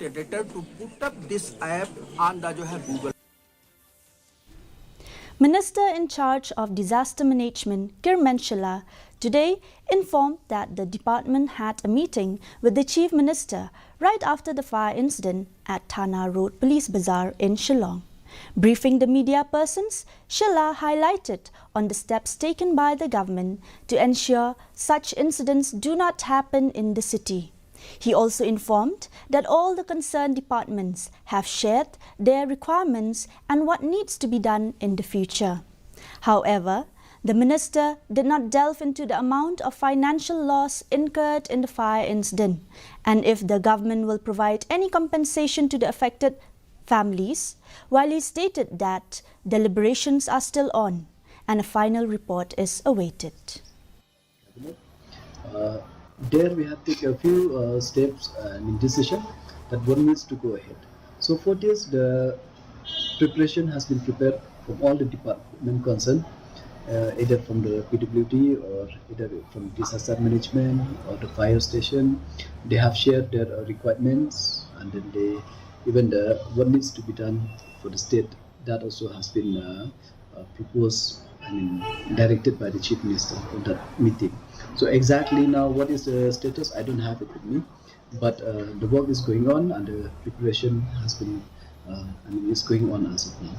editor to put up this app on the Google. Minister in charge of disaster management, Kirman Shila, today informed that the department had a meeting with the Chief Minister right after the fire incident at Thana Road Police Bazaar in Shillong. Briefing the media persons, Shila highlighted on the steps taken by the government to ensure such incidents do not happen in the city. He also informed that all the concerned departments have shared their requirements and what needs to be done in the future. However, the minister did not delve into the amount of financial loss incurred in the fire incident and if the government will provide any compensation to the affected families, while he stated that deliberations are still on and a final report is awaited. There we have to take a few steps in decision that one needs to go ahead. So for this, the preparation has been prepared from all the department concerned, either from the PWD or either from disaster management or the fire station. They have shared their requirements, and then they even what needs to be done for the state, that also has been proposed, directed by the Chief Minister on that meeting. So exactly now, what is the status? I don't have it with me, but the work is going on and the preparation has been, is going on as of now.